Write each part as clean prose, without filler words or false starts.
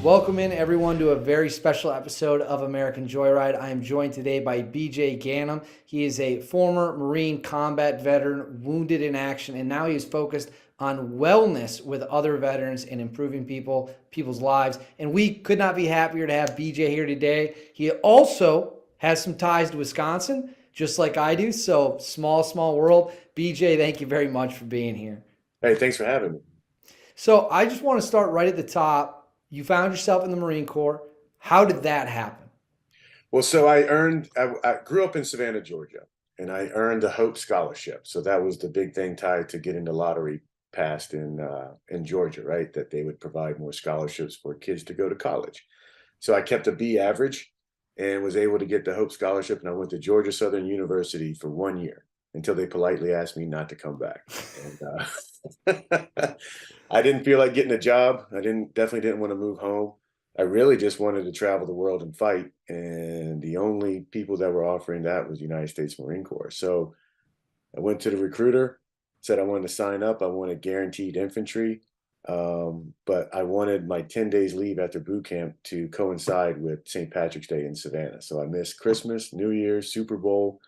Welcome in everyone to a very special episode of American Joyride. I am joined today by BJ Ganem. He is a former Marine combat veteran, wounded in action, and now he is focused on wellness with other veterans and improving people's lives. And we could not be happier to have BJ here today. He also has some ties to Wisconsin, just like I do. So small world. BJ, thank you very much for being here. Hey, thanks for having me. So I just want to start right at the top. You found yourself in the Marine Corps. How did that happen? Well, I grew up in Savannah, Georgia, and I earned a Hope Scholarship. So that was the big thing tied to getting the lottery passed in Georgia, right? That they would provide more scholarships for kids to go to college. So I kept a B average and was able to get the Hope Scholarship, and I went to Georgia Southern University for 1 year until they politely asked me not to come back. And I didn't feel like getting a job. Definitely didn't want to move home. I really just wanted to travel the world and fight. And the only people that were offering that was the United States Marine Corps. So I went to the recruiter, said I wanted to sign up. I wanted guaranteed infantry. But I wanted my 10 days leave after boot camp to coincide with St. Patrick's Day in Savannah. So I missed Christmas, New Year's, Super Bowl,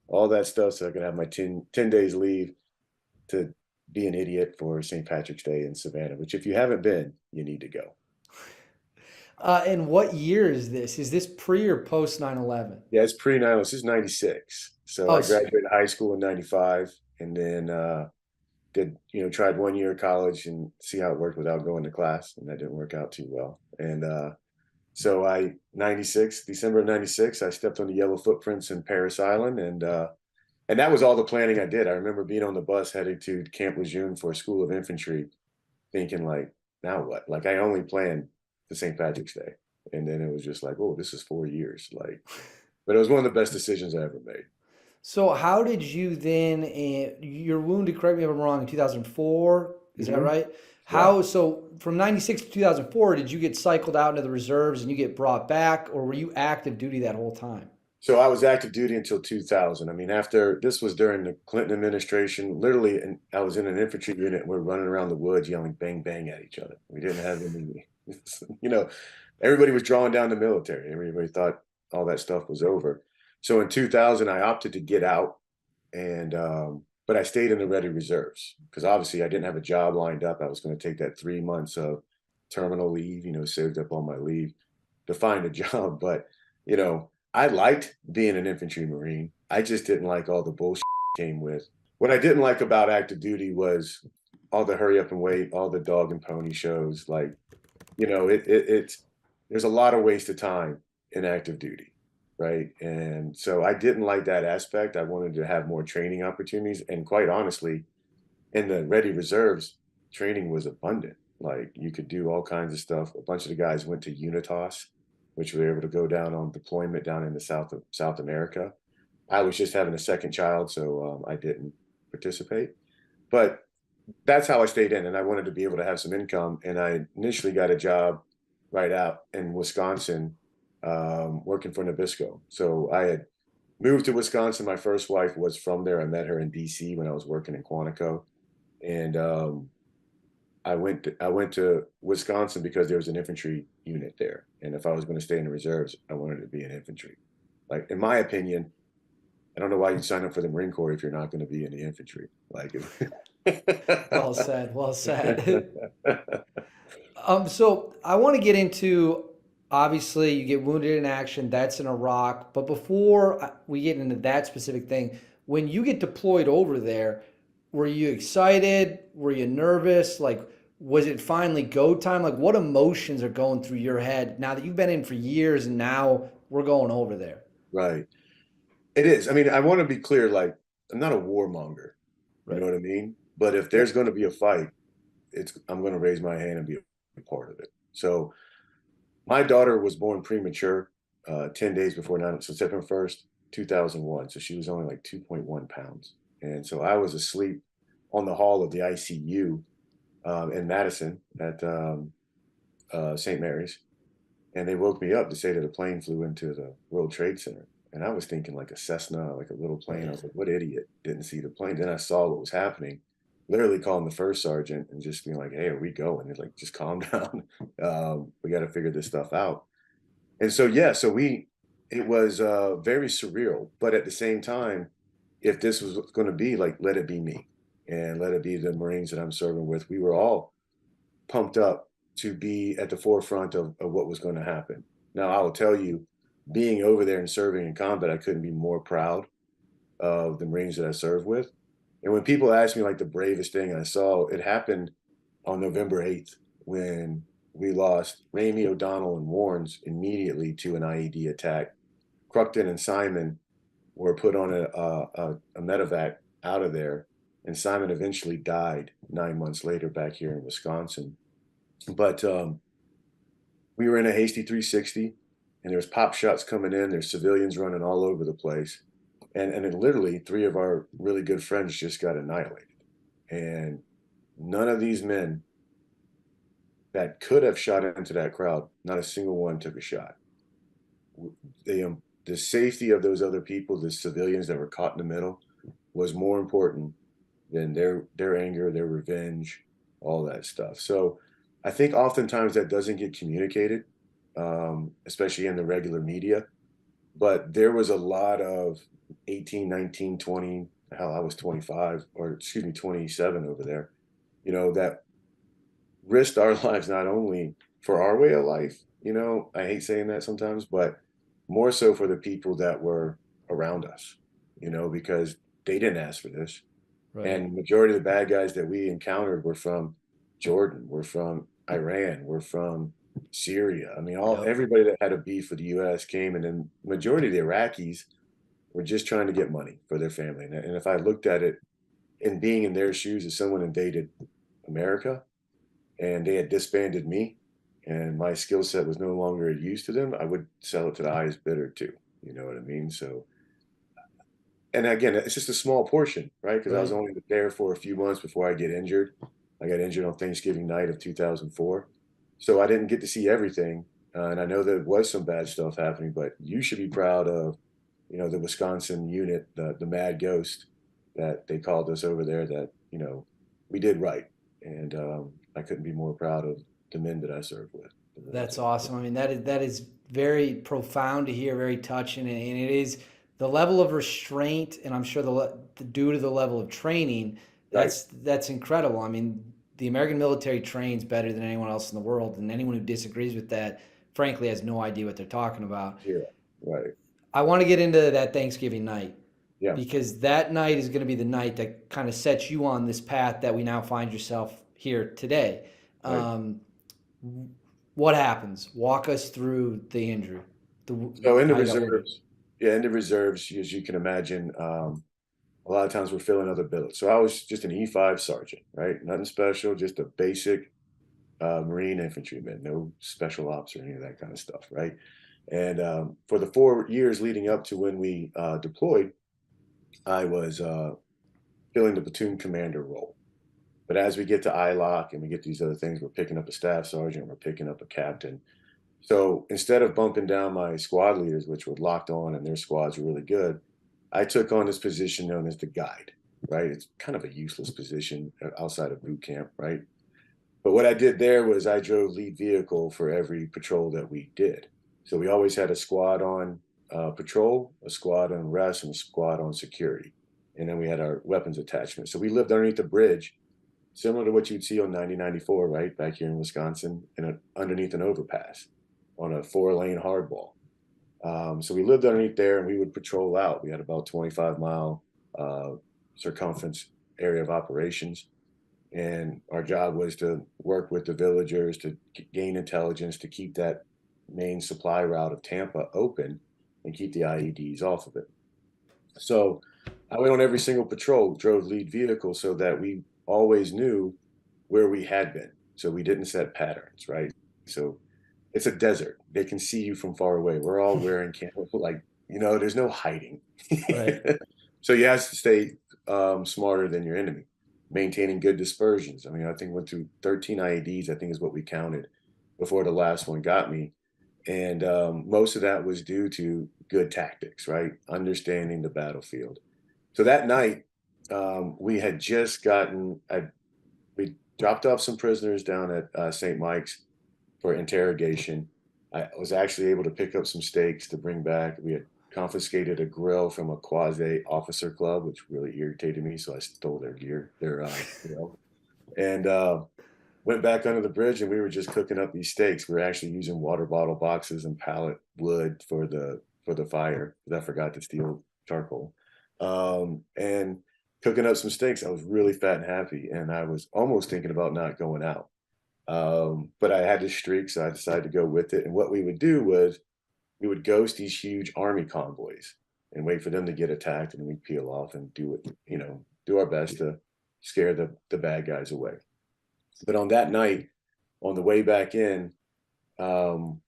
all that stuff. So I could have my 10 days leave to be an idiot for St. Patrick's Day in Savannah, which if you haven't been, you need to go. And what year is this? Is this pre or post 9/11? Yeah, it's pre 9. This is 96. So Oh, I graduated high school in 95 and then tried 1 year of college and see how it worked without going to class. And that didn't work out too well. And so 96, December of 96, I stepped on the yellow footprints in Paris Island. And that was all the planning I did. I remember being on the bus heading to Camp Lejeune for a School of Infantry, thinking like, now what? Like I only planned the St. Patrick's Day. And then it was just like, oh, this is 4 years. But it was one of the best decisions I ever made. so how did you then? You're wounded. Correct me if I'm wrong. In 2004, is that Hmm. right? Yeah. How so? From 96 to 2004, did you get cycled out into the reserves and you get brought back, or were you active duty that whole time? So I was active duty until 2000. I mean, after this was during the Clinton administration, literally, and I was in an infantry unit. We're running around the woods yelling bang, bang at each other. We didn't have any, you know, everybody was drawing down the military. Everybody thought all that stuff was over. So in 2000, I opted to get out, but I stayed in the ready reserves because obviously I didn't have a job lined up. I was going to take that 3 months of terminal leave, saved up all my leave to find a job. But, you know, I liked being an infantry Marine. I just didn't like all the bullshit came with. What I didn't like about active duty was all the hurry up and wait, all the dog and pony shows. Like, it's there's a lot of waste of time in active duty, right? And so I didn't like that aspect. I wanted to have more training opportunities. And quite honestly, in the ready reserves, training was abundant. Like you could do all kinds of stuff. A bunch of the guys went to Unitas, which we were able to go down on deployment down in the South America. I was just having a second child, so I didn't participate. But that's how I stayed in, and I wanted to be able to have some income. And I initially got a job right out in Wisconsin, working for Nabisco. So I had moved to Wisconsin. My first wife was from there. I met her in DC when I was working in Quantico, and I went to Wisconsin because there was an infantry unit there, and if I was going to stay in the reserves, I wanted to be in infantry. Like in my opinion, I don't know why you'd sign up for the Marine Corps if you're not going to be in the infantry. Like, Well said. Well said. So I want to get into obviously you get wounded in action. That's in Iraq. But before we get into that specific thing, when you get deployed over there, were you excited? Were you nervous? Like, was it finally go time? Like, what emotions are going through your head now that you've been in for years and now we're going over there? right. It is. I mean, I want to be clear. Like, I'm not a warmonger. You know Right. what I mean? But if there's Yep. going to be a fight, I'm going to raise my hand and be a part of it. So my daughter was born premature, 10 days before 9, so September 1st, 2001. So she was only like 2.1 pounds. And so I was asleep on the hall of the ICU in Madison at St. Mary's. And they woke me up to say that a plane flew into the World Trade Center. And I was thinking like a Cessna, like a little plane. I Right. was like, what idiot didn't see the plane? Then I saw what was happening. literally calling the first sergeant and just being like, "Hey, are we going?" They're like, "Just calm down. We got to figure this stuff out." And so, yeah, it was very surreal, but at the same time, if this was going to be like, let it be me and let it be the Marines that I'm serving with, we were all pumped up to be at the forefront of what was going to happen. Now, I will tell you, being over there and serving in combat, I couldn't be more proud of the Marines that I served with. And when people ask me like the bravest thing I saw, it happened on November 8th when we lost Ramey, O'Donnell, and Warnes immediately to an IED attack. Cruckton and Simon were put on a medevac out of there, and Simon eventually died 9 months later back here in Wisconsin. But we were in a hasty 360, and there was pop shots coming in. There's civilians running all over the place, and then literally three of our really good friends just got annihilated. And none of these men that could have shot into that crowd, not a single one took a shot. The safety of those other people, the civilians that were caught in the middle, was more important than their anger, their revenge, all that stuff. So I think oftentimes that doesn't get communicated, especially in the regular media. But there was a lot of 18, 19, 20, hell, I was 25, or excuse me, 27 over there, that risked our lives not only for our way of life, I hate saying that sometimes, but more so for the people that were around us, because they didn't ask for this. Right. And the majority of the bad guys that we encountered were from Jordan, were from Iran, were from Syria. I mean, Yep. everybody that had a beef with the US came, and then majority of the Iraqis were just trying to get money for their family. And if I looked at it in being in their shoes as someone invaded America and they had disbanded me and my skill set was no longer a use to them, I would sell it to the highest bidder too. You know what I mean? So, and again, it's just a small portion, right? Because I was Right. only there for a few months before I get injured. I got injured on Thanksgiving night of 2004. So I didn't get to see everything. And I know there was some bad stuff happening, but you should be proud of, the Wisconsin unit, the Mad Ghost that they called us over there that, we did right. And I couldn't be more proud of the men that I served with. That's awesome. I mean, that is very profound to hear, very touching, and it is the level of restraint, and I'm sure due to the level of training, Right. that's incredible. I mean, the American military trains better than anyone else in the world, and anyone who disagrees with that, frankly, has no idea what they're talking about. Yeah. Right. I want to get into that Thanksgiving night Yeah. because that night is going to be the night that kind of sets you on this path that we now find yourself here today. Right. Um, what happens? Walk us through the injury, So in the how you got wounded. reserves, yeah, in the reserves, as you can imagine, a lot of times we're filling other billets. So I was just an E5 sergeant, right? Nothing special, just a basic Marine infantryman, no special ops or any of that kind of stuff, right? And for the 4 years leading up to when we deployed, I was filling the platoon commander role. But as we get to ILOC and we get these other things, we're picking up a staff sergeant, we're picking up a captain. So instead of bumping down my squad leaders, which were locked on and their squads were really good, I took on this position known as the guide, right? It's kind of a useless position outside of boot camp, right? But what I did there was I drove lead vehicle for every patrol that we did. So we always had a squad on patrol, a squad on rest, and a squad on security. And then we had our weapons attachment. So we lived underneath the bridge, similar to what you'd see on 9094, right? Back here in Wisconsin, underneath an overpass on a 4-lane hardball. So we lived underneath there and we would patrol out. We had about 25-mile circumference area of operations. And our job was to work with the villagers to gain intelligence to keep that main supply route of Tampa open and keep the IEDs off of it. So I went on every single patrol, drove lead vehicle so that we always knew where we had been. So we didn't set patterns, right? So it's a desert. They can see you from far away. We're all wearing camouflage, like, there's no hiding. Right. So you have to stay smarter than your enemy, maintaining good dispersions. I mean, I think went through 13 IEDs, I think is what we counted before the last one got me. And most of that was due to good tactics, right? Understanding the battlefield. So that night, we had just gotten, we dropped off some prisoners down at St. Mike's for interrogation. I was actually able to pick up some steaks to bring back. We had confiscated a grill from a quasi officer club, which really irritated me. So I stole their gear, their grill, and went back under the bridge, and we were just cooking up these steaks. We were actually using water bottle boxes and pallet wood for the fire because I forgot to steal charcoal. And cooking up some steaks. I was really fat and happy, and I was almost thinking about not going out. But I had this streak, so I decided to go with it. And what we would do was we would ghost these huge army convoys and wait for them to get attacked, and we'd peel off and do it, do our best to scare the bad guys away. But on that night, on the way back in, um,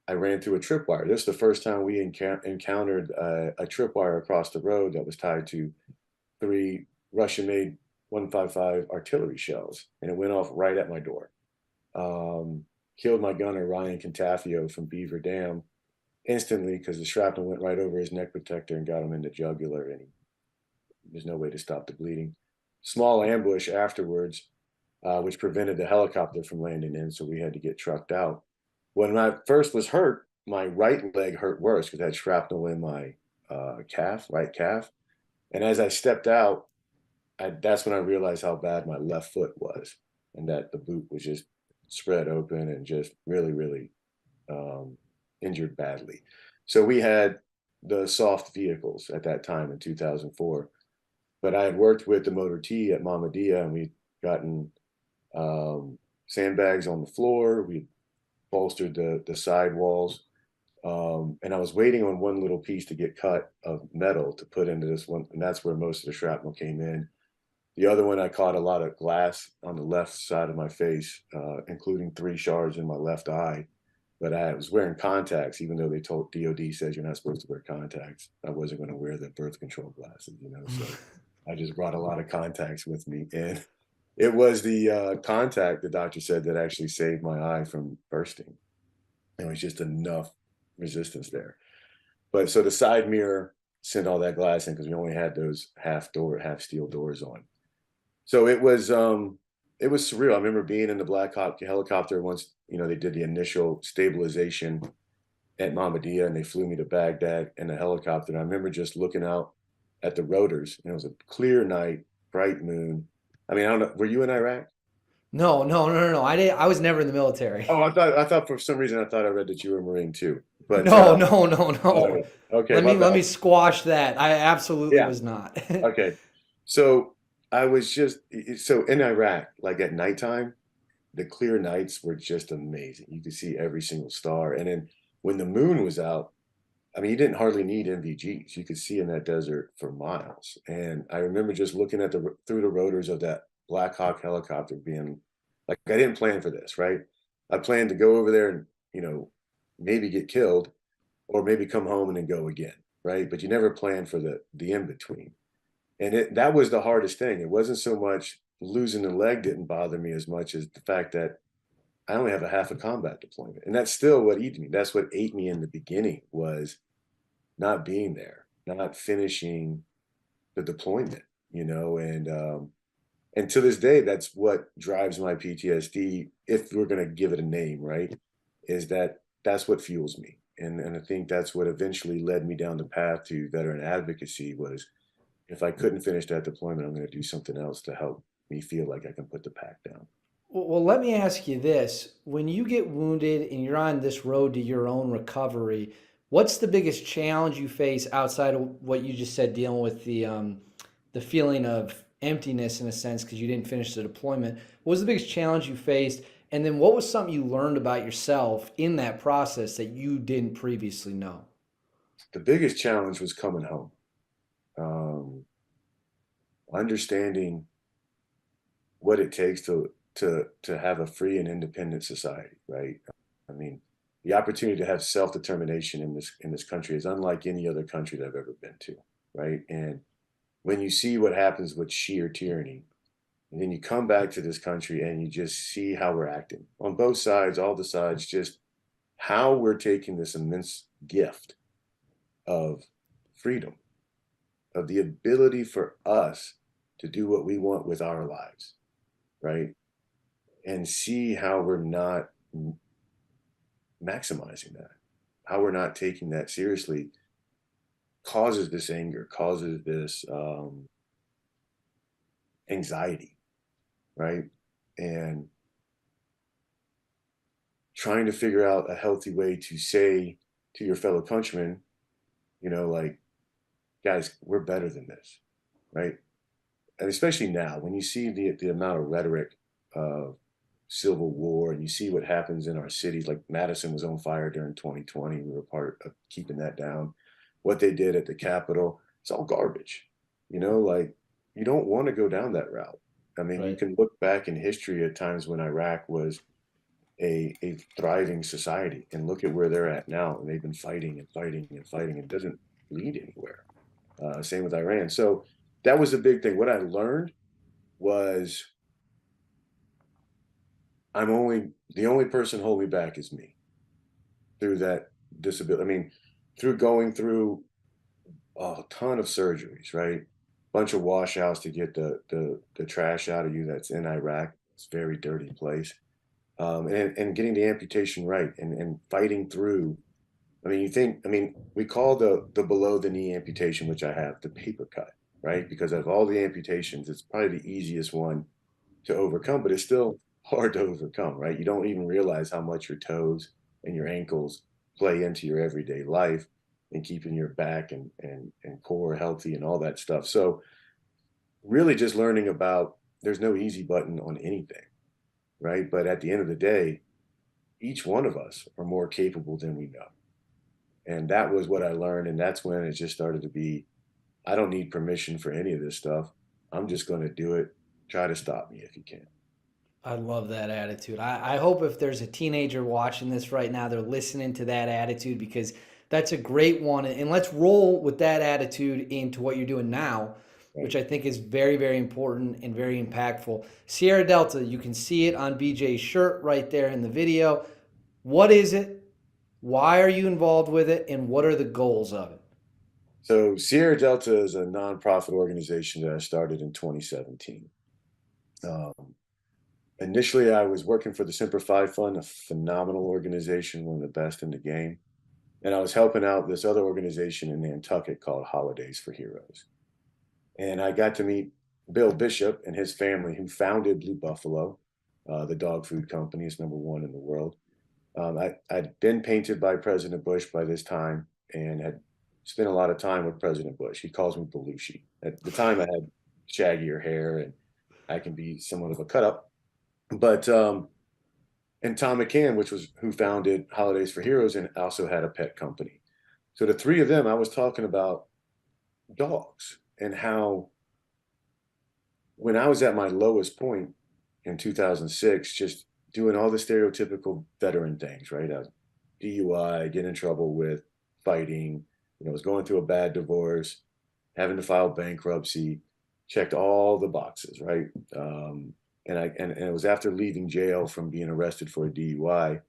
I ran through a tripwire. This is the first time we encountered a tripwire across the road that was tied to 3 Russian-made 155 artillery shells, and it went off right at my door. Killed my gunner, Ryan Contafio from Beaver Dam, instantly because the shrapnel went right over his neck protector and got him in the jugular, and there's no way to stop the bleeding. Small ambush afterwards, which prevented the helicopter from landing in, so we had to get trucked out. When I first was hurt, my right leg hurt worse because I had shrapnel in my right calf. And as I stepped out, that's when I realized how bad my left foot was, and that the boot was just spread open and just really, really injured badly. So we had the soft vehicles at that time in 2004, but I had worked with the Motor T at Mamadia, and we'd gotten sandbags on the floor. We bolstered the sidewalls. And I was waiting on one little piece to get cut of metal to put into this one, and that's where most of the shrapnel came in. The other one, I caught a lot of glass on the left side of my face, including 3 shards in my left eye. But I was wearing contacts, even though they told DOD says you're not supposed to wear contacts. I wasn't going to wear the birth control glasses, so I just brought a lot of contacts with me. And it was the contact, the doctor said, that actually saved my eye from bursting. It was just enough resistance there. But so the side mirror sent all that glass in because we only had those half steel doors on. So it was surreal. I remember being in the Black Hawk helicopter once, they did the initial stabilization at Mamadia, and they flew me to Baghdad in a helicopter. And I remember just looking out at the rotors, and it was a clear night, bright moon. I mean, I don't know, were you in Iraq? No, no, no, no, no. I was never in the military. Oh, I thought for some reason I thought I read that you were a Marine too. But No, no, no, oh, no. okay, Let my me let bad. me squash that. I absolutely Yeah. was not. Okay. So I was just so in Iraq, like at nighttime, the clear nights were just amazing. You could see every single star. And then when the moon was out, I mean, you didn't hardly need NVGs. You could see in that desert for miles. And I remember just looking at through the rotors of that Black Hawk helicopter being like, I didn't plan for this, right? I planned to go over there and, maybe get killed or maybe come home and then go again, right? But you never plan for the in between. And that was the hardest thing. It wasn't so much losing the leg didn't bother me as much as the fact that I only have a half a combat deployment. And that's still what ate me. That's what ate me in the beginning was not being there, not finishing the deployment, and to this day, that's what drives my PTSD. If we're going to give it a name, right, is that's what fuels me. And I think that's what eventually led me down the path to veteran advocacy was if I couldn't finish that deployment, I'm going to do something else to help me feel like I can put the pack down. Well, let me ask you this. When you get wounded and you're on this road to your own recovery, what's the biggest challenge you face outside of what you just said, dealing with the feeling of emptiness in a sense because you didn't finish the deployment? What was the biggest challenge you faced? And then what was something you learned about yourself in that process that you didn't previously know? The biggest challenge was coming home, um, understanding what it takes to have a free and independent society, right? I mean, the opportunity to have self-determination in this country is unlike any other country that I've ever been to, right? And when you see what happens with sheer tyranny, and then you come back to this country and you just see how we're acting on both sides, all the sides, just how we're taking this immense gift of freedom of the ability for us to do what we want with our lives, right? And see how we're not maximizing that, how we're not taking that seriously, causes this anger, causes this anxiety, right? And trying to figure out a healthy way to say to your fellow countrymen, like, guys, we're better than this, right? And especially now, when you see the amount of rhetoric of civil war, and you see what happens in our cities, like Madison was on fire during 2020. We were part of keeping that down. What they did at the Capitol, it's all garbage. Like, you don't want to go down that route. I mean, you Right. can look back in history at times when Iraq was a thriving society, and look at where they're at now. And they've been fighting and fighting and fighting. It doesn't lead anywhere. Same with Iran. So that was a big thing. What I learned was the only person holding me back is me through that disability. I mean, through going through a ton of surgeries, right? Bunch of washouts to get the trash out of you that's in Iraq. It's a very dirty place. And getting the amputation right, and fighting through. We call the below the knee amputation, which I have, the paper cut, right? Because of all the amputations, it's probably the easiest one to overcome, but it's still hard to overcome, right? You don't even realize how much your toes and your ankles play into your everyday life and keeping your back and core healthy and all that stuff. So really just learning about there's no easy button on anything, right? But at the end of the day, each one of us are more capable than we know. And that was what I learned. And that's when it just started to be, I don't need permission for any of this stuff. I'm just going to do it. Try to stop me if you can. I love that attitude. I hope if there's a teenager watching this right now, they're listening to that attitude, because that's a great one. And let's roll with that attitude into what you're doing now, which Right. I think is very, very important and very impactful. Sierra Delta, you can see it on BJ's shirt right there in the video. What is it? Why are you involved with it? And what are the goals of it? So Sierra Delta is a nonprofit organization that I started in 2017. Um, Initially, I was working for the Simplify Fund, a phenomenal organization, one of the best in the game. And I was helping out this other organization in Nantucket called Holidays for Heroes. And I got to meet Bill Bishop and his family, who founded Blue Buffalo, the dog food company. It's #1 in the world. I'd been painted by President Bush by this time, and had spent a lot of time with President Bush. He calls me Belushi. At the time, I had shaggier hair, and I can be somewhat of a cut up. But and Tom McCann, which was who founded Holidays for Heroes, and also had a pet company. So the three of them, I was talking about dogs, and how when I was at my lowest point in 2006, just doing all the stereotypical veteran things, right? I was DUI, get in trouble with fighting, was going through a bad divorce, having to file bankruptcy, checked all the boxes, right? And it was after leaving jail from being arrested for a DUI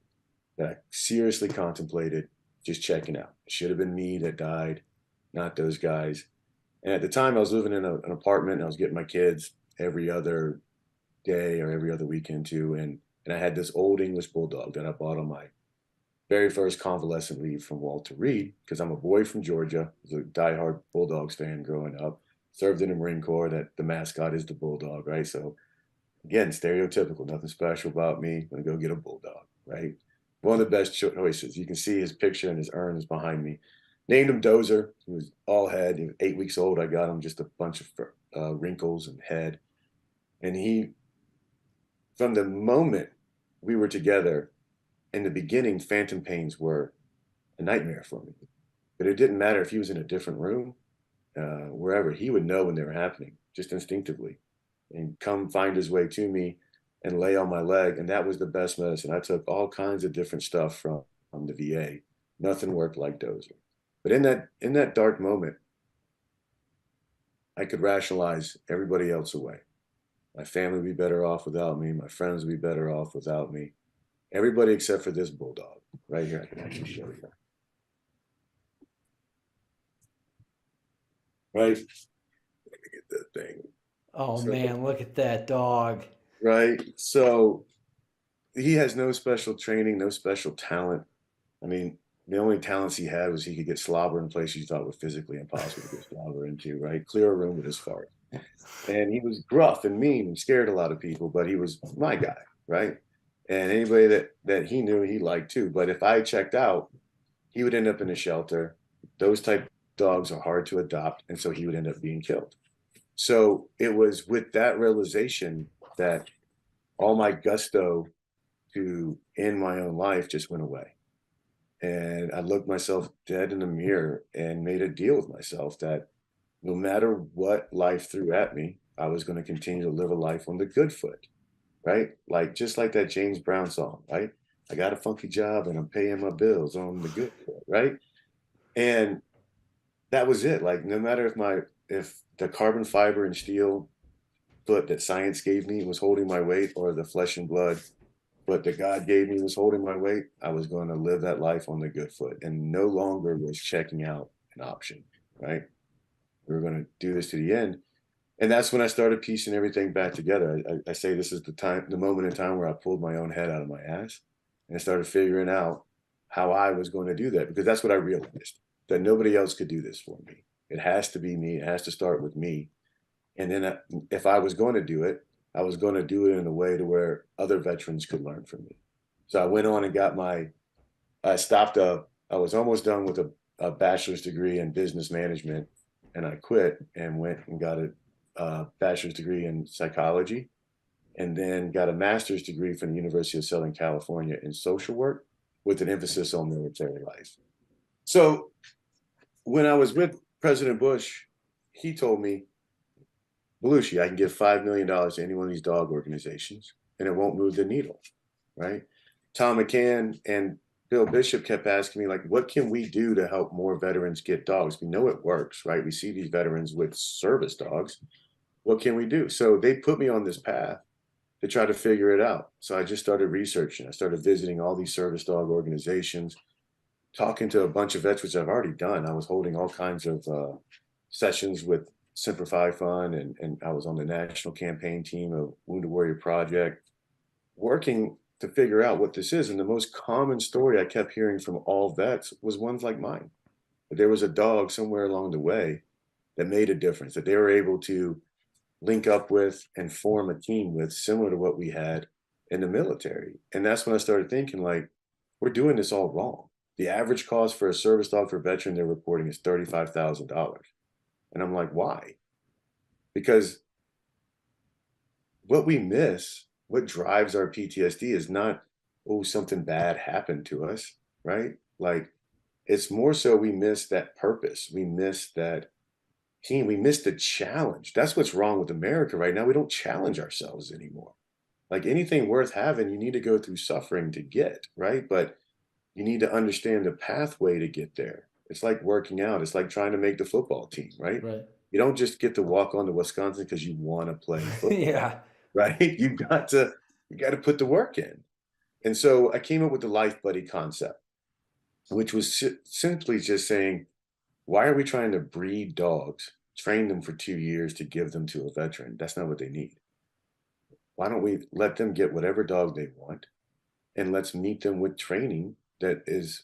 that I seriously contemplated just checking out. It should have been me that died, not those guys. And at the time, I was living in an apartment, and I was getting my kids every other day or every other weekend too. And I had this old English bulldog that I bought on my very first convalescent leave from Walter Reed, because I'm a boy from Georgia. I was a diehard Bulldogs fan growing up. Served in the Marine Corps. That the mascot is the bulldog, right? So again, stereotypical, nothing special about me. I'm gonna go get a bulldog, right? One of the best choices. You can see his picture, and his urn is behind me. Named him Dozer. He was all head. He was 8 weeks old. I got him, just a bunch of wrinkles and head. And he, from the moment we were together, in the beginning, phantom pains were a nightmare for me. But it didn't matter if he was in a different room, wherever, he would know when they were happening, just instinctively, and come find his way to me and lay on my leg. And that was the best medicine. I took all kinds of different stuff from the VA. Nothing worked like Dozer. But in that dark moment, I could rationalize everybody else away. My family would be better off without me. My friends would be better off without me. Everybody except for this bulldog right here. I can actually show you. right? Let me get that thing. Oh So, man, look at that dog. right. So he has no special training, no special talent. I mean, the only talents he had was he could get slobber in places you thought were physically impossible to get slobber into, right? Clear a room with his fart. And he was gruff and mean and scared a lot of people, but he was my guy, right? And anybody that he knew he liked too. But if I checked out, he would end up in a shelter. Those type dogs are hard to adopt, and so he would end up being killed. So it was with that realization that all my gusto to end my own life just went away. And I looked myself dead in the mirror and made a deal with myself that no matter what life threw at me, I was going to continue to live a life on the good foot, right? Like just like that James Brown song, right? I got a funky job and I'm paying my bills on the good foot, right? And that was it. Like no matter if the carbon fiber and steel foot that science gave me was holding my weight or the flesh and blood foot that God gave me was holding my weight, I was going to live that life on the good foot and no longer was checking out an option, right? We were going to do this to the end. And that's when I started piecing everything back together. I say this is the moment in time where I pulled my own head out of my ass and I started figuring out how I was going to do that because that's what I realized that nobody else could do this for me. It has to be me. It has to start with me. And then if I was going to do it, I was going to do it in a way to where other veterans could learn from me. So I went on and got I was almost done with a bachelor's degree in business management and I quit and went and got a bachelor's degree in psychology and then got a master's degree from the University of Southern California in social work with an emphasis on military life. So when I was with President Bush, he told me, Belushi, I can give $5 million to any one of these dog organizations and it won't move the needle, right? Tom McCann and Bill Bishop kept asking me, like, what can we do to help more veterans get dogs? We know it works, right? We see these veterans with service dogs. What can we do? So they put me on this path to try to figure it out. So I just started researching. I started visiting all these service dog organizations, talking to a bunch of vets, which I've already done. I was holding all kinds of sessions with Simplify Fund, and I was on the national campaign team of Wounded Warrior Project, working to figure out what this is. And the most common story I kept hearing from all vets was ones like mine. That there was a dog somewhere along the way that made a difference, that they were able to link up with and form a team with, similar to what we had in the military. And that's when I started thinking, like, we're doing this all wrong. The average cost for a service dog for a veteran they're reporting is $35,000. And I'm like, why? Because what we miss, what drives our PTSD is not, oh, something bad happened to us, right? Like, it's more so we miss that purpose. We miss that team. We miss the challenge. That's what's wrong with America right now. We don't challenge ourselves anymore. Like anything worth having, you need to go through suffering to get, right? But you need to understand the pathway to get there. It's like working out. It's like trying to make the football team, right? Right. You don't just get to walk on to Wisconsin because you want to play football, Yeah. right? You got to put the work in. And so I came up with the Life Buddy concept, which was simply just saying, why are we trying to breed dogs, train them for 2 years to give them to a veteran? That's not what they need. Why don't we let them get whatever dog they want and let's meet them with training that is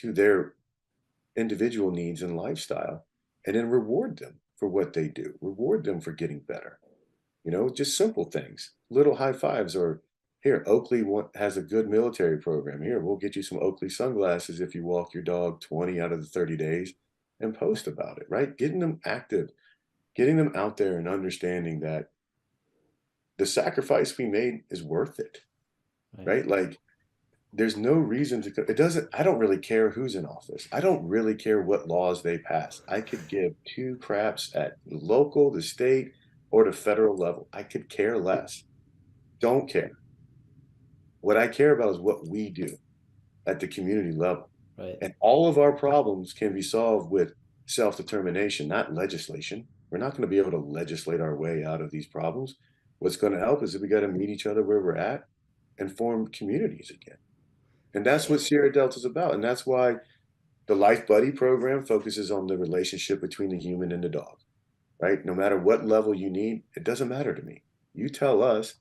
to their individual needs and lifestyle and then reward them for what they do, reward them for getting better. Just simple things, little high fives, or here, Oakley has a good military program. Here, we'll get you some Oakley sunglasses if you walk your dog 20 out of the 30 days and post about it, right? Getting them active, getting them out there and understanding that the sacrifice we made is worth it, Right. right? Like, there's no reason I don't really care who's in office. I don't really care what laws they pass. I could give two craps at the local, the state, or the federal level. I could care less. Don't care. What I care about is what we do at the community level. Right. And all of our problems can be solved with self-determination, not legislation. We're not going to be able to legislate our way out of these problems. What's going to help is that we got to meet each other where we're at and form communities again. And that's what Sierra Delta is about. And that's why The Life Buddy program focuses on the relationship between the human and the dog, right? No matter what level you need, it doesn't matter to me. You tell us,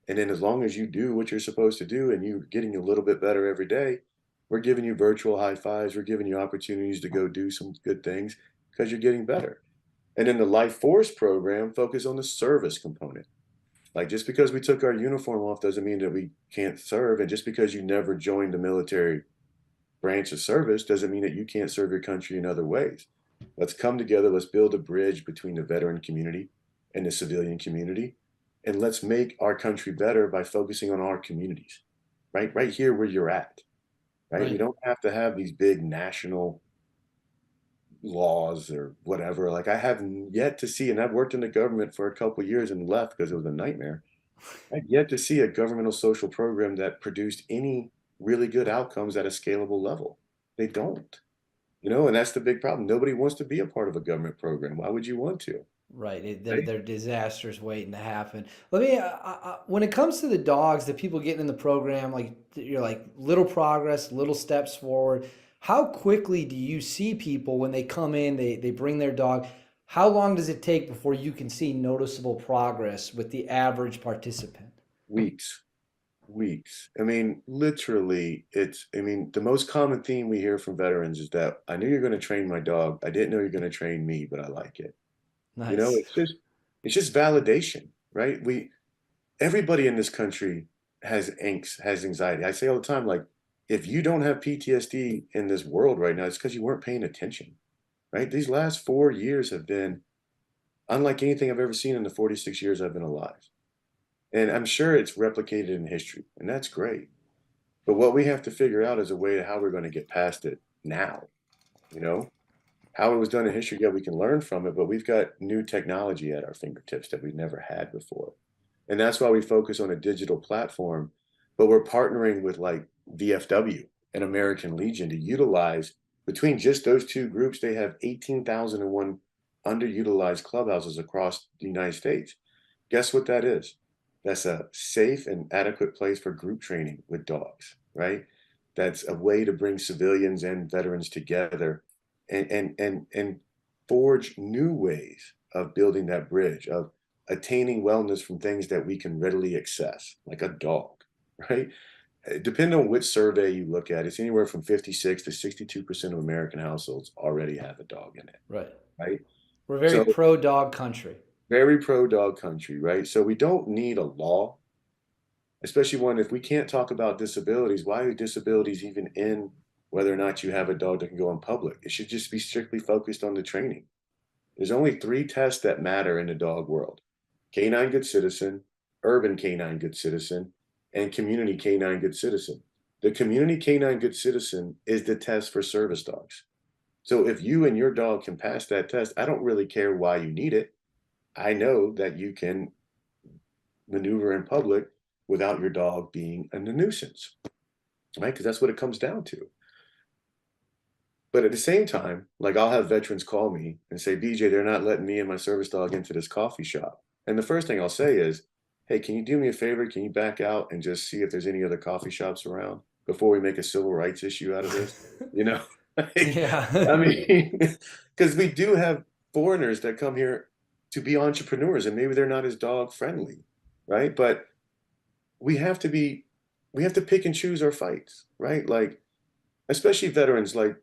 and then as long as you do what you're supposed to do and you're getting a little bit better every day, we're giving you virtual high fives. We're giving you opportunities to go do some good things because you're getting better. And then the Life Force program focuses on the service component. Like just because we took our uniform off doesn't mean that we can't serve. And just because you never joined the military branch of service doesn't mean that you can't serve your country in other ways. Let's come together. Let's build a bridge between the veteran community and the civilian community. And let's make our country better by focusing on our communities, right? Right here where you're at, right? We Right. don't have to have these big national laws or whatever. Like I have yet to see, and I've worked in the government for a couple of years and left because it was a nightmare. I've yet to see a governmental social program that produced any really good outcomes at a scalable level. They don't, and that's the big problem. Nobody wants to be a part of a government program. Why would you want to? Right. Right? They're disasters waiting to happen. Let me, when it comes to the dogs, the people getting in the program, like you're like little progress, little steps forward. How quickly do you see people when they come in, they bring their dog? How long does it take before you can see noticeable progress with the average participant? Weeks, weeks. I mean, literally, the most common theme we hear from veterans is that I knew you're going to train my dog. I didn't know you're going to train me, but I like it. You know, Nice. it's just validation, right? Everybody in this country has angst, has anxiety. I say all the time, like, if you don't have PTSD in this world right now, it's because you weren't paying attention, right? These last 4 years have been unlike anything I've ever seen in the 46 years I've been alive. And I'm sure it's replicated in history, and that's great. But what we have to figure out is a way to how we're going to get past it now, you know? How it was done in history, yeah, we can learn from it, but we've got new technology at our fingertips that we've never had before. And that's why we focus on a digital platform, but we're partnering with like VFW and American Legion to utilize between just those two groups, they have 18,001 underutilized clubhouses across the United States. Guess what that is? That's a safe and adequate place for group training with dogs, right? That's a way to bring civilians and veterans together and forge new ways of building that bridge, of attaining wellness from things that we can readily access, like a dog, right? Depending on which survey you look at, it's anywhere from 56 to 62% of American households already have a dog in it, Right. right? We're a very So pro dog country. very pro dog country, right? So we don't need a law, especially one if we can't talk about disabilities, why are disabilities even in whether or not you have a dog that can go in public? It should just be strictly focused on the training. There's only three tests that matter in the dog world: canine good citizen, urban canine good citizen, and community canine good citizen. The community canine good citizen is the test for service dogs. So if you and your dog can pass that test, I don't really care why you need it. I know that you can maneuver in public without your dog being a nuisance, right? Because that's what it comes down to. But at the same time, like I'll have veterans call me and say, BJ, they're not letting me and my service dog into this coffee shop. And the first thing I'll say is, hey, can you do me a favor? Can you back out and just see if there's any other coffee shops around before we make a civil rights issue out of this? You know, like, Yeah. I mean, because we do have foreigners that come here to be entrepreneurs and maybe they're not as dog friendly, right? But we have to be, we have to pick and choose our fights, right? Like, especially veterans, like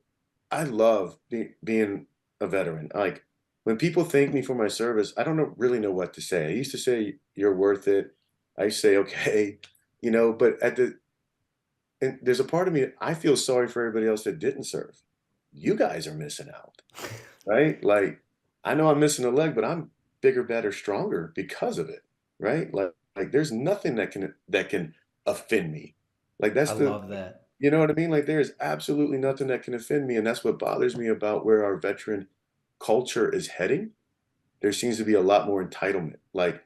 I love being a veteran. Like when people thank me for my service, I don't really know what to say. I used to say you're worth it. I say okay, but and there's a part of me I feel sorry for everybody else that didn't serve. You guys are missing out, right? Like I know I'm missing a leg, but I'm bigger, better, stronger because of it, right? Like there's nothing that can offend me. Like I that's the love that. you know what I mean? Like there is absolutely nothing that can offend me. And that's what bothers me about where our veteran culture is heading. There seems to be a lot more entitlement. Like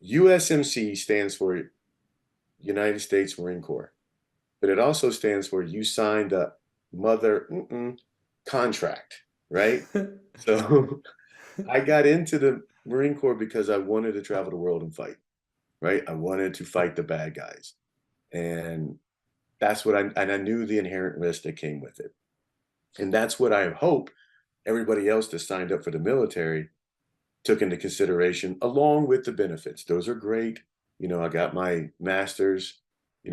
USMC stands for United States Marine Corps, but it also stands for you signed a mother contract, right? So I got into the Marine Corps because I wanted to travel the world and fight, right? I wanted to fight the bad guys. And that's what and I knew the inherent risk that came with it. And that's what I hope everybody else that signed up for the military took into consideration, along with the benefits. Those are great. I got my master's,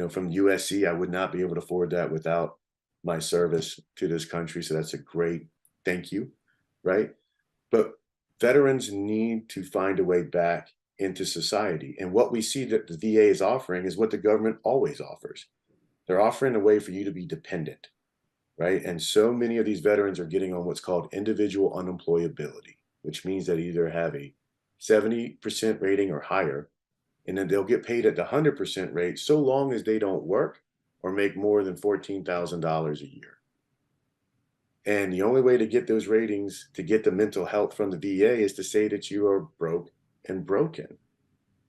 from USC. I would not be able to afford that without my service to this country. So that's a great thank you, right? But veterans need to find a way back into society. And what we see that the VA is offering is what the government always offers. They're offering a way for you to be dependent, right? And so many of these veterans are getting on what's called individual unemployability, which means they either have a 70% rating or higher, and then they'll get paid at the 100% rate so long as they don't work or make more than $14,000 a year. And the only way to get those ratings, to get the mental health from the VA, is to say that you are broke and broken.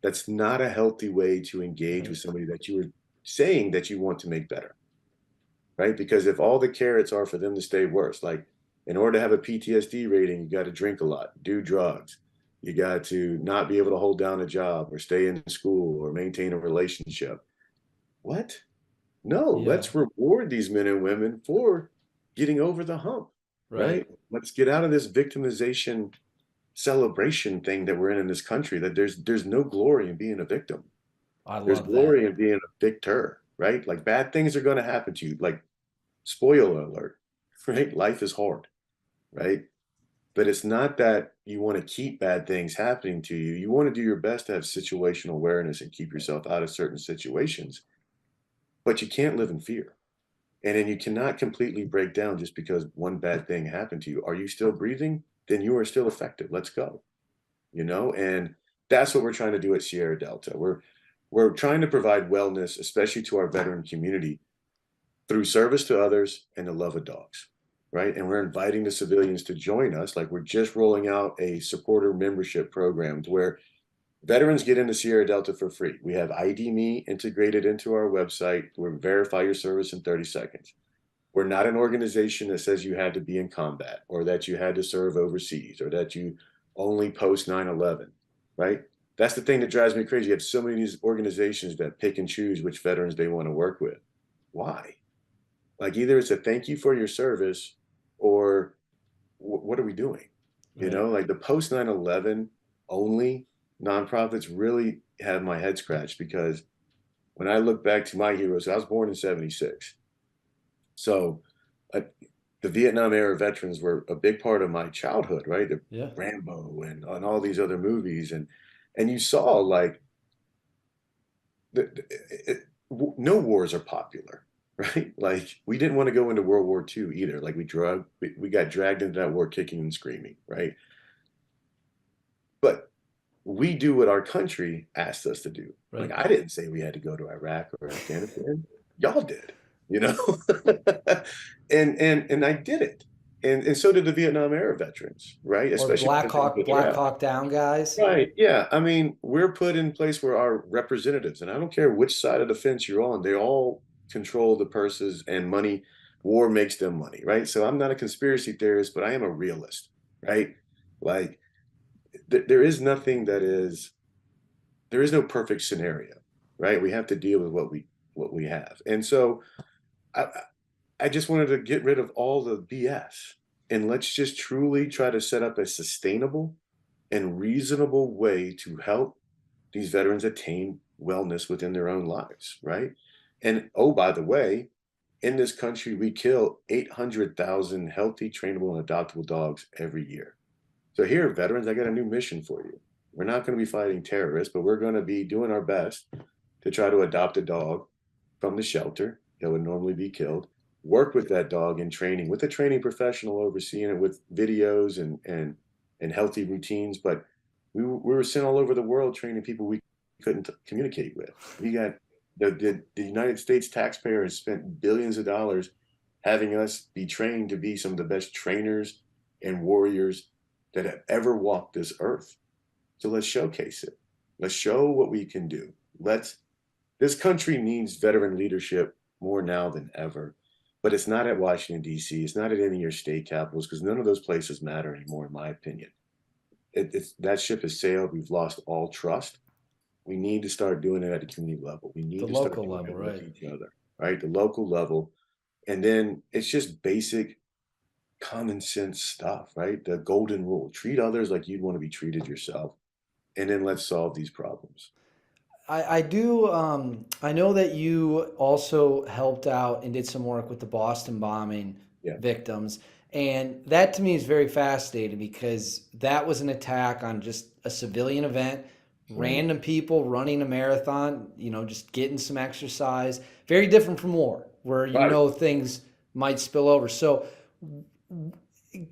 That's not a healthy way to engage with somebody that you are saying that you want to make better, right? Because if all the carrots are for them to stay worse, like in order to have a PTSD rating, you got to drink a lot, do drugs, you got to not be able to hold down a job or stay in school or maintain a relationship. What? No, Yeah. let's reward these men and women for getting over the hump, right? Let's get out of this victimization celebration thing that we're in this country, that there's no glory in being a victim. I There's love that. glory in being a victor, right? Like bad things are going to happen to you. Like, spoiler alert, right? Life is hard, right? But it's not that you want to keep bad things happening to you. You want to do your best to have situational awareness and keep yourself out of certain situations, but you can't live in fear. And then you cannot completely break down just because one bad thing happened to you. Are you still breathing? Then you are still affected. Let's go. And that's what we're trying to do at Sierra Delta. We're trying to provide wellness, especially to our veteran community, through service to others and the love of dogs, right? And we're inviting the civilians to join us. Like, we're just rolling out a supporter membership program where veterans get into Sierra Delta for free. We have ID Me integrated into our website. We verify your service in 30 seconds. We're not an organization that says you had to be in combat or that you had to serve overseas or that you only post 9/11, right? That's the thing that drives me crazy. You have so many of these organizations that pick and choose which veterans they want to work with. Why? Like, either it's a thank you for your service, or what are we doing? Like the post 9/11 only nonprofits really have my head scratched, because when I look back to my heroes, I was born in 76. So uh, the Vietnam era veterans were a big part of my childhood, right? The Yeah. Rambo and all these other movies. And you saw, like, no wars are popular, right? Like, we didn't want to go into World War II either. Like, we got dragged into that war kicking and screaming, right? But we do what our country asked us to do. Like, I didn't say we had to go to Iraq or Afghanistan. Y'all did, you know? and I did it. And so did the Vietnam era veterans, right? Or Especially Black when things Hawk, get Black around. Hawk Down guys. Right. Yeah. I mean, we're put in place where our representatives, and I don't care which side of the fence you're on, they all control the purses and money. War makes them money, right? So I'm not a conspiracy theorist, but I am a realist, right? Like, there is nothing there is no perfect scenario, right? We have to deal with what we have. And so I, I just wanted to get rid of all the BS, and let's just truly try to set up a sustainable and reasonable way to help these veterans attain wellness within their own lives, right? And oh, by the way, in this country, we kill 800,000 healthy, trainable, and adoptable dogs every year. So here, veterans, I got a new mission for you. We're not going to be fighting terrorists, but we're going to be doing our best to try to adopt a dog from the shelter that would normally be killed, work with that dog in training with a training professional overseeing it with videos and healthy routines. But we were sent all over the world training people we couldn't communicate with. We got the United States taxpayer has spent billions of dollars having us be trained to be some of the best trainers and warriors that have ever walked this earth. So let's showcase it. Let's show what we can do. This country needs veteran leadership more now than ever, but it's not at Washington, D.C. It's not at any of your state capitals, because none of those places matter anymore, in my opinion. That ship has sailed. We've lost all trust. We need to start doing it at the community level. We The need to start local doing level, it with right? each other, right? The local level. And then it's just basic common sense stuff, right? The golden rule: treat others like you'd want to be treated yourself, and then let's solve these problems. I do. I know that you also helped out and did some work with the Boston bombing Yeah, victims. And that to me is very fascinating because that was an attack on just a civilian event, right, random people running a marathon, just getting some exercise. Very different from war, where right. things might spill over. So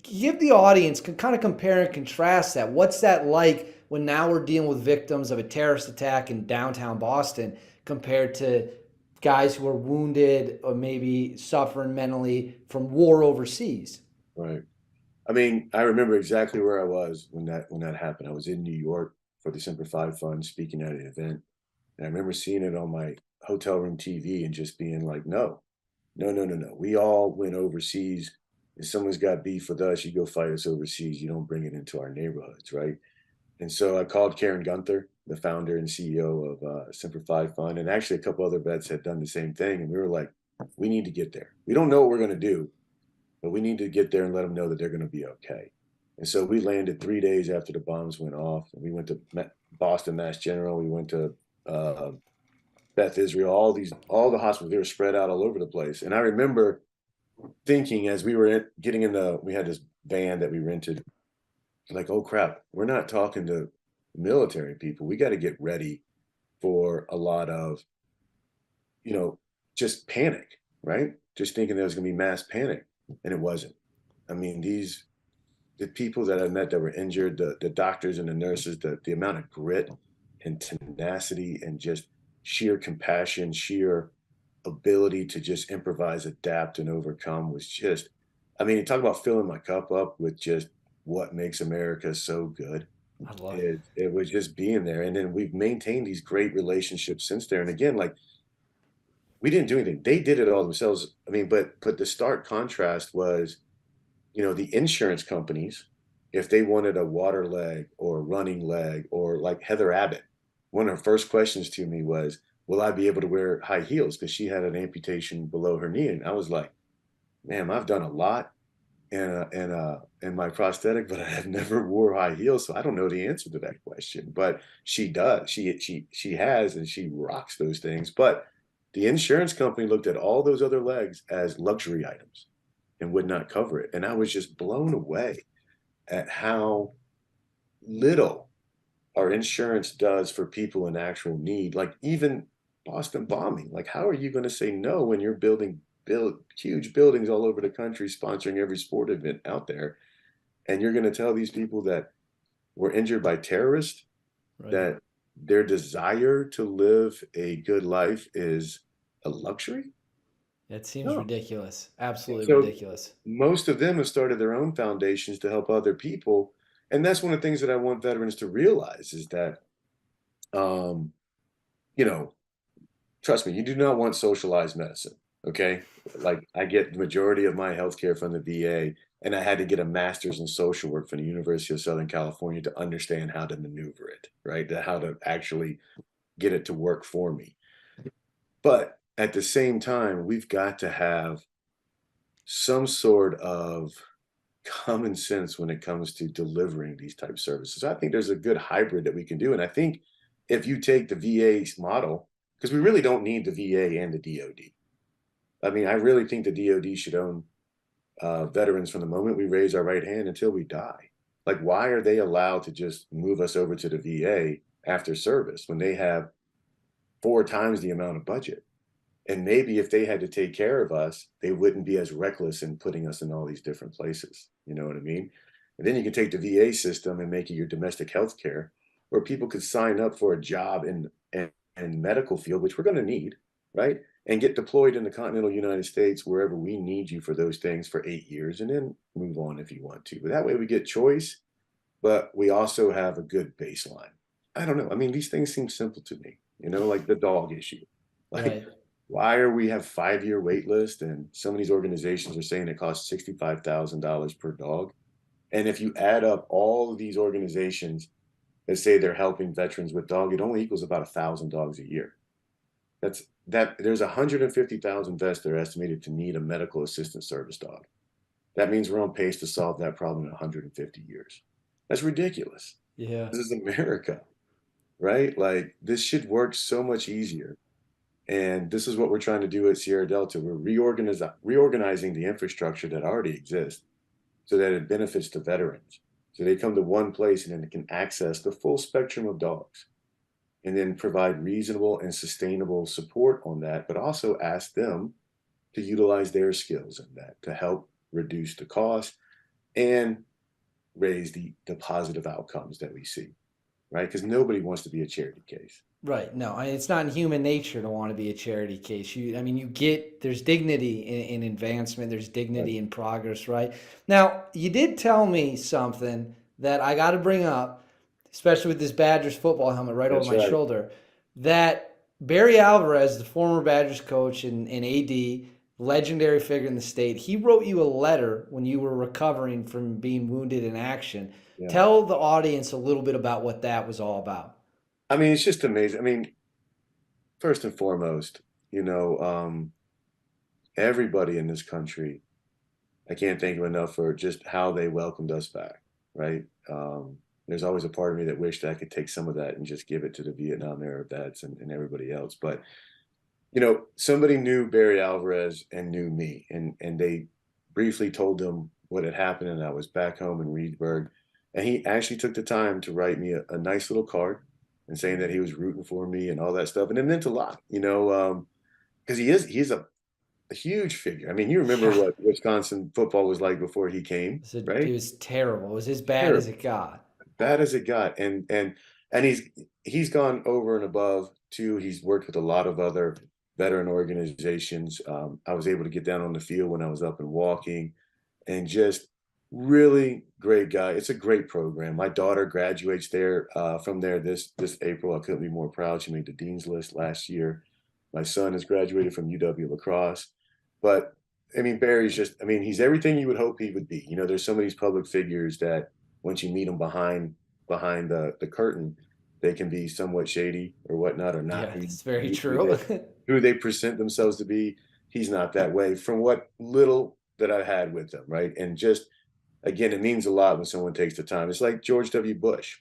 give the audience can kind of compare and contrast that. What's that like when now we're dealing with victims of a terrorist attack in downtown Boston compared to guys who are wounded or maybe suffering mentally from war overseas? Right. I mean, I remember exactly where I was when that happened. I was in New York for the Semper Fi Fund speaking at an event. And I remember seeing it on my hotel room TV and just being like, no, no, no, no, no. We all went overseas. If someone's got beef with us, you go fight us overseas. You don't bring it into our neighborhoods, right? And so I called Karen Gunther, the founder and CEO of Semper Fi Fund, and actually a couple other vets had done the same thing. And we were like, we need to get there. We don't know what we're going to do, but we need to get there and let them know that they're going to be okay. And so we landed 3 days after the bombs went off, and we went to Boston Mass General. We went to uh, Beth Israel, all the hospitals. They were spread out all over the place. And I remember thinking as we were getting in we had this van that we rented, like, oh crap, we're not talking to military people. We got to get ready for a lot of, you know, just panic, right? Just thinking there was going to be mass panic, and it wasn't. I mean, the people that I met that were injured, the doctors and the nurses, the amount of grit and tenacity and just sheer compassion, sheer ability to just improvise, adapt, and overcome was just, I mean, talk about filling my cup up with just what makes America so good. I love it. It was just being there. And then we've maintained these great relationships since there. And again, like, we didn't do anything. They did it all themselves. I mean, but the stark contrast was, the insurance companies, if they wanted a water leg or a running leg, or like Heather Abbott, one of her first questions to me was, will I be able to wear high heels? Because she had an amputation below her knee. And I was like, ma'am, I've done a lot in my prosthetic, but I have never wore high heels. So I don't know the answer to that question. But she does. She has, and she rocks those things. But the insurance company looked at all those other legs as luxury items and would not cover it. And I was just blown away at how little our insurance does for people in actual need. Like, even Boston bombing, like, how are you going to say no when you're build huge buildings all over the country, sponsoring every sport event out there, and you're going to tell these people that were injured by terrorists Right. that their desire to live a good life is a luxury? It seems No. ridiculous. And Absolutely so ridiculous. most of them have started their own foundations to help other people. And that's one of the things that I want veterans to realize is that, um, you know, trust me, you do not want socialized medicine. Okay. Like, I get the majority of my healthcare from the VA, and I had to get a master's in social work from the University of Southern California to understand how to maneuver it, right? How to actually get it to work for me. But at the same time, we've got to have some sort of common sense when it comes to delivering these type services. I think there's a good hybrid that we can do. And I think if you take the VA's model, because we really don't need the VA and the DoD. I mean, I really think the DoD should own veterans from the moment we raise our right hand until we die. Like, why are they allowed to just move us over to the VA after service when they have 4 times the amount of budget? And maybe if they had to take care of us, they wouldn't be as reckless in putting us in all these different places. You know what I mean? And then you can take the VA system and make it your domestic health care, where people could sign up for a job in medical field, which we're going to need, right? And get deployed in the continental United States wherever we need you for those things for 8 years, and then move on if you want to. But that way we get choice, but we also have a good baseline. I don't know. I mean, these things seem simple to me, like the dog issue. Like, Right. why are we have 5-year wait list, and some of these organizations are saying it costs $65,000 per dog? And if you add up all of these organizations that say they're helping veterans with dog, it only equals about 1,000 dogs a year. There's 150,000 vets that are estimated to need a medical assistance service dog. that means we're on pace to solve that problem in 150 years. That's ridiculous. Yeah. This is America, right? Like this should work so much easier. And this is what we're trying to do at Sierra Delta. We're reorganizing the infrastructure that already exists so that it benefits the veterans. So they come to one place and then they can access the full spectrum of dogs and then provide reasonable and sustainable support on that, but also ask them to utilize their skills in that to help reduce the cost and raise the positive outcomes that we see, right? Because nobody wants to be a charity case. Right. No, it's not in human nature to want to be a charity case. I mean, there's dignity in advancement, there's Right. dignity in progress, right? Now, you did tell me something that I got to bring up, especially with this Badgers football helmet right over That's my right. shoulder, that Barry Alvarez, the former Badgers coach and AD, legendary figure in the state, he wrote you a letter when you were recovering from being wounded in action. Yeah. Tell the audience a little bit about what that was all about. I mean, it's just amazing. I mean, first and foremost, you know, everybody in this country, I can't thank them enough for just how they welcomed us back, right? There's always a part of me that wished I could take some of that and just give it to the Vietnam era vets and everybody else. But somebody knew Barry Alvarez and knew me, and they briefly told them what had happened, and I was back home in Reedsburg, and he actually took the time to write me a nice little card and saying that he was rooting for me and all that stuff, and it meant a lot, because he's a huge figure. I mean, you remember Yeah. what Wisconsin football was like before he came, It right? was terrible. It was as bad as Terrible, it got. bad as it got, and he's gone over and above too. He's worked with a lot of other veteran organizations. I was able to get down on the field when I was up and walking, and just really great guy. It's a great program. My daughter graduates there from there this April. I couldn't be more proud. She made the dean's list last year. My son has graduated from UW Lacrosse, but I mean Barry's just. I mean he's everything you would hope he would be. There's some of these public figures that once you meet them behind the curtain, they can be somewhat shady or whatnot, or not Yeah, who that's very who true. they who they present themselves to be. He's not that way from what little that I had with them, right? And just again, it means a lot when someone takes the time. It's like George W. Bush.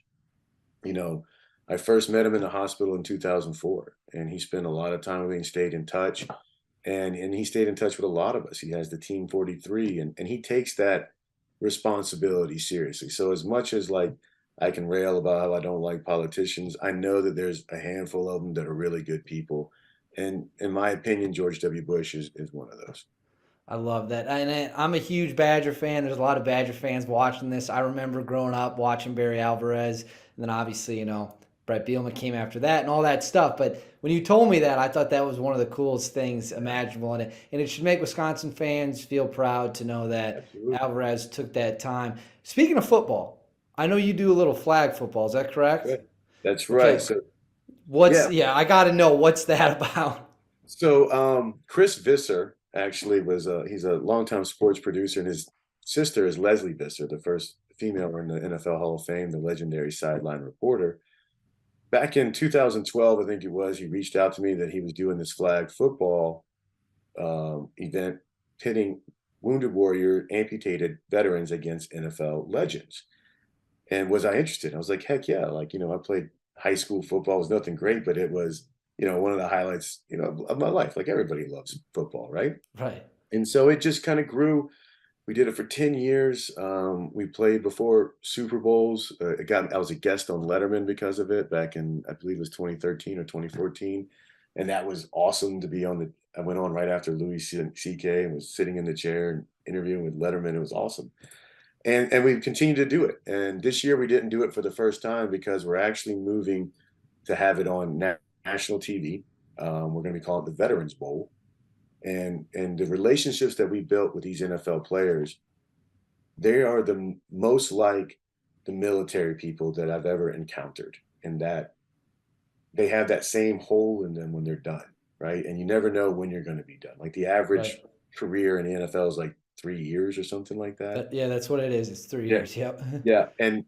You know, I first met him in the hospital in 2004, and he spent a lot of time with me and stayed in touch. And he stayed in touch with a lot of us. He has the Team 43, and he takes that responsibility seriously. So as much as like I can rail about how I don't like politicians, I know that there's a handful of them that are really good people. And in my opinion, George W. Bush is one of those. I love that. And I'm a huge Badger fan. There's a lot of Badger fans watching this. I remember growing up watching Barry Alvarez, and then obviously, Brett Bielema came after that and all that stuff. But when you told me that, I thought that was one of the coolest things Yeah, imaginable. And it should make Wisconsin fans feel proud to know that absolutely. Alvarez took that time. Speaking of football, I know you do a little flag football. Is that correct? Right. That's right. Okay. So yeah. I got to know what's that about? So Chris Visser actually he's a longtime sports producer, and his sister is Leslie Visser, the first female in the NFL Hall of Fame, the legendary sideline reporter. Back in 2012, I think it was, he reached out to me that he was doing this flag football event pitting wounded warrior amputated veterans against NFL legends. And was I interested? I was like, heck yeah. Like, I played high school football. It was nothing great, but it was, one of the highlights, of my life. Like everybody loves football, right? Right. And so it just kind of grew. We did it for 10 years. We played before Super Bowls. I was a guest on Letterman because of it back in, I believe it was 2013 or 2014. And that was awesome to be I went on right after Louis C.K. and was sitting in the chair and interviewing with Letterman. It was awesome. And we've continued to do it. And this year we didn't do it for the first time because we're actually moving to have it on national TV. We're going to be calling it the Veterans Bowl. And the relationships that we built with these NFL players, they are the most like the military people that I've ever encountered, in that they have that same hole in them when they're done, right? And you never know when you're going to be done. Like the Right. average career in the NFL is like 3 years or something like that. Yeah, that's what it is. It's 3 Yeah. years. Yep. Yeah. And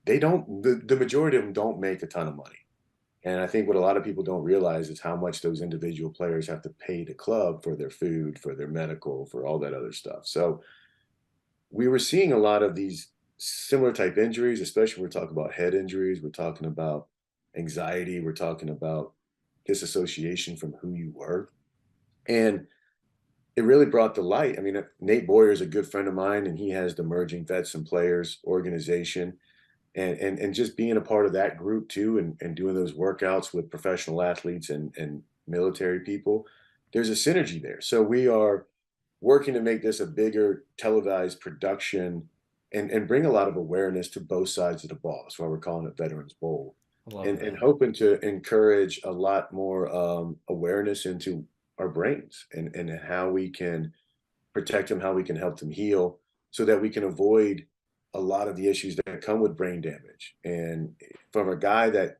the majority of them don't make a ton of money. And I think what a lot of people don't realize is how much those individual players have to pay the club for their food, for their medical, for all that other stuff. So we were seeing a lot of these similar type injuries, especially when we're talking about head injuries, we're talking about anxiety, we're talking about disassociation from who you were. And it really brought to light. I mean, Nate Boyer is a good friend of mine, and he has the Merging Vets and Players organization. And just being a part of that group too, and doing those workouts with professional athletes and military people, there's a synergy there. So we are working to make this a bigger televised production and bring a lot of awareness to both sides of the ball. That's why we're calling it Veterans Bowl. Love And that. hoping to encourage a lot more awareness into our brains and how we can protect them, how we can help them heal so that we can avoid a lot of the issues that come with brain damage. And from a guy that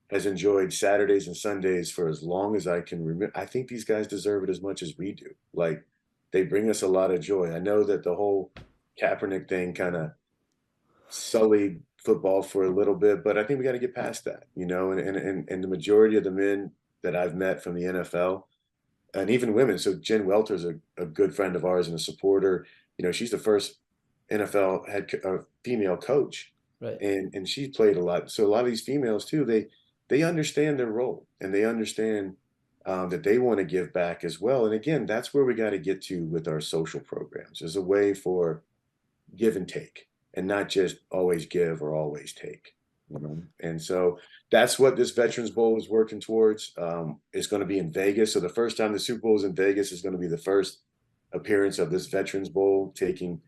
has enjoyed Saturdays and Sundays for as long as I can remember, I think these guys deserve it as much as we do. Like, they bring us a lot of joy. I know that the whole Kaepernick thing kind of sullied football for a little bit, but I think we got to get past that, and the majority of the men that I've met from the NFL and even women. So Jen Welter's a good friend of ours and a supporter. She's the first NFL female coach, Right. and she played a lot. So a lot of these females too, they understand their role, and they understand that they want to give back as well. And again, that's where we got to get to with our social programs, as a way for give and take, and not just always give or always take. And so that's what this Veterans Bowl is working towards. It's going to be in Vegas. So the first time the Super Bowl is in Vegas is going to be the first appearance of this Veterans Bowl, taking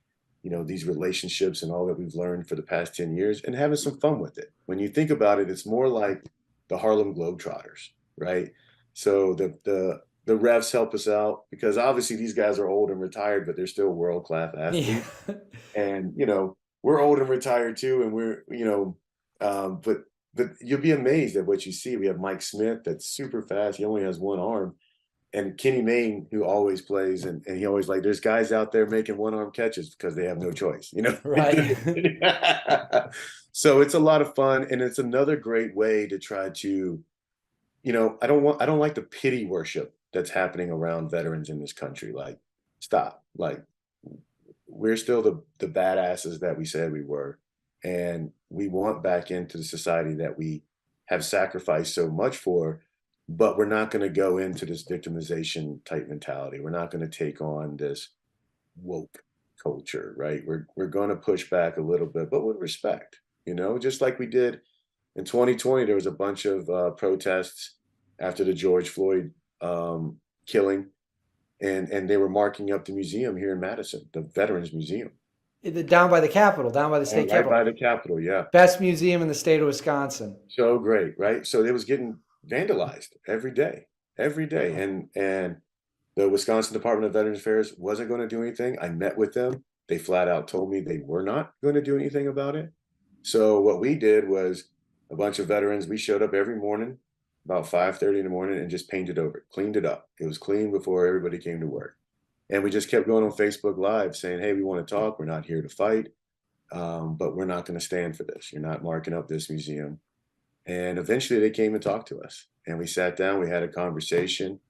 these relationships and all that we've learned for the past 10 years and having some fun with it. When you think about it, it's more like the Harlem Globetrotters, right? So the refs help us out, because obviously these guys are old and retired, but they're still world-class Yeah. athletes. And we're old and retired too, and we're but you'll be amazed at what you see. We have Mike Smith, that's super fast. He only has one arm. And Kenny Mayne, who always plays, and he always, like, there's guys out there making one-arm catches because they have no choice, Right. So it's a lot of fun, and it's another great way to try to, I don't like the pity worship that's happening around veterans in this country. Like, stop. Like, we're still the badasses that we said we were, and we want back into the society that we have sacrificed so much for. But we're not going to go into this victimization type mentality. We're not going to take on this woke culture, right? We're going to push back a little bit, but with respect, just like we did in 2020. There was a bunch of protests after the George Floyd killing, and they were marking up the museum here in Madison, the Veterans Museum, Down by the Capitol, down by the state and right capitol. by the Capitol. Yeah, Best museum in the state of Wisconsin. so great, right? So it was getting vandalized every day, and the Wisconsin Department of Veterans Affairs wasn't going to do anything. I met with them. They flat out told me they were not going to do anything about it. So what we did was, a bunch of veterans, we showed up every morning about 5:30 in the morning and just painted over it, cleaned it up. It was clean before everybody came to work. And we just kept going on Facebook Live saying, hey, we want to talk. We're not here to fight, but we're not going to stand for this. You're not marking up this museum. And eventually they came and talked to us, and we sat down, we had a conversation.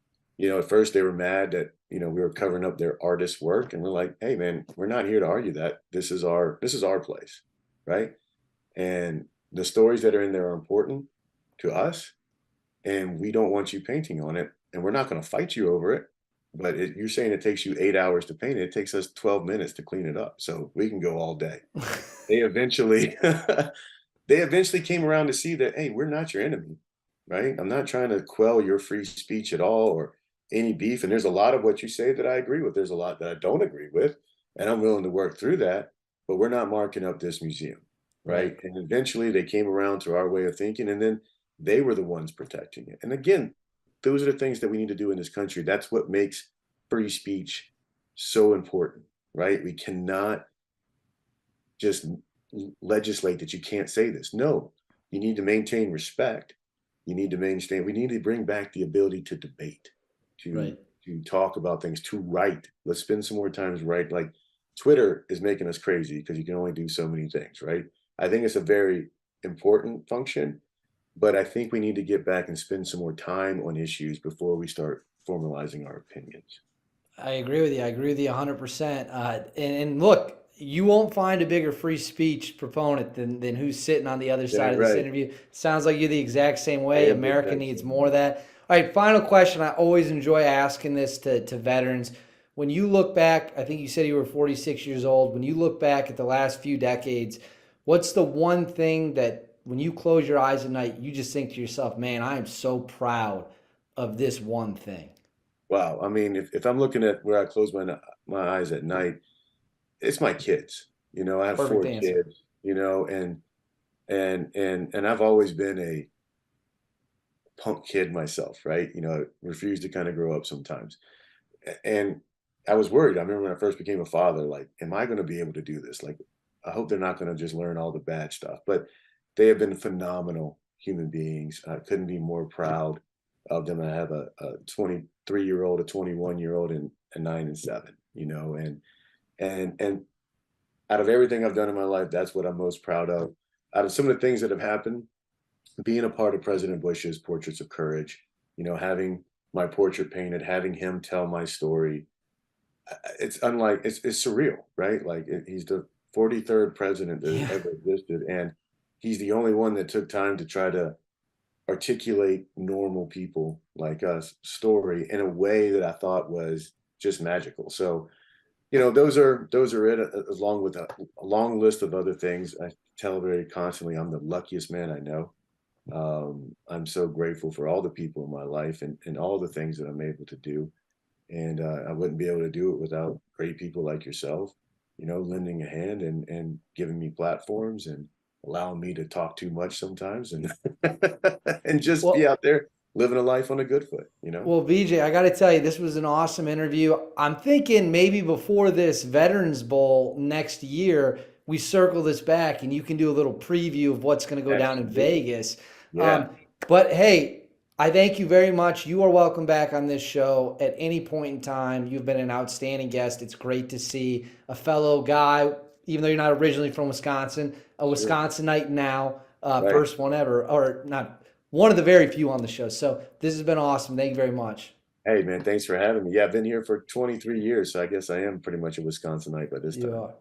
At first they were mad that, we were covering up their artist's work. And we're like, hey man, we're not here to argue that. This is our place. Right. And the stories that are in there are important to us, and we don't want you painting on it. And we're not going to fight you over it. But you're saying it takes you 8 hours to paint it. It takes us 12 minutes to clean it up. So we can go all day. They eventually they eventually came around to see that, hey, we're not your enemy, right? I'm not trying to quell your free speech at all, or any beef. And there's a lot of what you say that I agree with. There's a lot that I don't agree with, and I'm willing to work through that. But we're not marking up this museum, right? Right. And eventually they came around to our way of thinking, and then they were the ones protecting it. And again, those are the things that we need to do in this country. That's what makes free speech so important, right? We cannot just legislate that you can't say this. No, you need to maintain respect. You need to maintain, we need to bring back the ability to debate, to Right. to talk about things, to write. Let's spend some more time write. Like, Twitter is making us crazy because you can only do so many things, right? I think it's a very important function, but I think we need to get back and spend some more time on issues before we start formalizing our opinions. I agree with you. I agree with you 100%. And look, you won't find a bigger free speech proponent than who's sitting on the other side Damn of this right. interview. Sounds like you're the exact same I way. am the America exact needs same more way. of that. All right, final question. I always enjoy asking this to veterans. When you look back, I think you said you were 46 years old. When you look back at the last few decades, what's the one thing that when you close your eyes at night, you just think to yourself, man, I am so proud of this one thing? Wow. I mean, if I'm looking at where I close my eyes at night, it's my kids. I have Perfect four answer. kids, and I've always been a punk kid myself, right? Refused to kind of grow up sometimes. And I was worried. I remember when I first became a father, like, am I going to be able to do this? Like, I hope they're not going to just learn all the bad stuff. But they have been phenomenal human beings. I couldn't be more proud of them. I have a 23-year-old, a 21-year-old, and a 9 and 7, and out of everything I've done in my life, that's what I'm most proud of. Out of some of the things that have happened, being a part of President Bush's Portraits of Courage, having my portrait painted, having him tell my story, it's unlike it's surreal, right? Like he's the 43rd president that has Yeah. ever existed, and he's the only one that took time to try to articulate normal people like us story in a way that I thought was just magical. So, those are it, along with a long list of other things. I tell very constantly, I'm the luckiest man I know. I'm so grateful for all the people in my life and all the things that I'm able to do. And I wouldn't be able to do it without great people like yourself, lending a hand and giving me platforms and allowing me to talk too much sometimes and and just be Well, out there living a life on a good foot. Well, BJ, I got to tell you, this was an awesome interview. I'm thinking maybe before this Veterans Bowl next year, we circle this back and you can do a little preview of what's going to go down in Absolutely. Vegas. Yeah. But hey, I thank you very much. You are welcome back on this show at any point in time. You've been an outstanding guest. It's great to see a fellow guy, even though you're not originally from Wisconsin, a Sure. Wisconsinite now, Right. first one ever, or not one of the very few on the show. So this has been awesome. Thank you very much. Hey, man, thanks for having me. Yeah, I've been here for 23 years, so I guess I am pretty much a Wisconsinite by this You time. are.